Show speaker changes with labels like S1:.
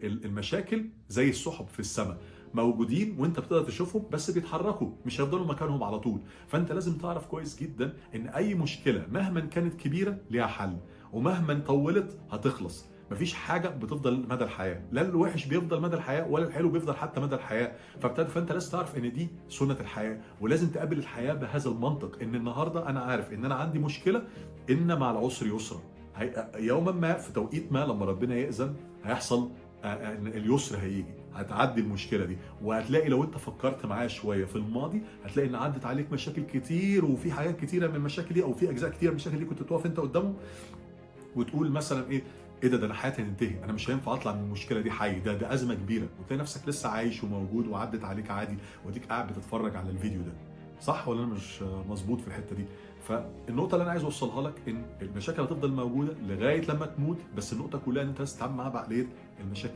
S1: المشاكل زي السحب في السماء، موجودين وانت بتقدر تشوفهم بس بيتحركوا، مش هيفضلوا مكانهم على طول. فانت لازم تعرف كويس جدا ان اي مشكله مهما كانت كبيره ليها حل، ومهما طولت هتخلص. مفيش حاجه بتفضل مدى الحياه، لا الوحش بيفضل مدى الحياه ولا الحلو بيفضل حتى مدى الحياه. فانت لازم تعرف ان دي سنه الحياه، ولازم تقابل الحياه بهذا المنطق، ان النهارده انا عارف ان انا عندي مشكله، ان مع العسر يسرا. يوما ما في توقيت ما لما ربنا يأذن هيحصل ان اليسر هيجي، هتعدي المشكله دي. وهتلاقي لو انت فكرت معايا شويه في الماضي هتلاقي ان عدت عليك مشاكل كتير، وفي حاجات كتيره من المشاكل دي، او في اجزاء كتيره من المشاكل دي كنت تقف انت قدامهم وتقول مثلا ايه ده انا حياتي هتنتهي، انا مش هينفع اطلع من المشكله دي حي، ده ازمه كبيره، وتلاقي نفسك لسه عايش وموجود وعدت عليك عادي، وديك قاعد بتتفرج على الفيديو ده. صح ولا انا مش مظبوط في الحته دي؟ فالنقطه اللي انا عايز اوصلها لك ان المشاكل هتفضل موجوده لغايه لما تموت، بس النقطه كلها ان انت لازم تتعامل معاها بعقليه المشاكل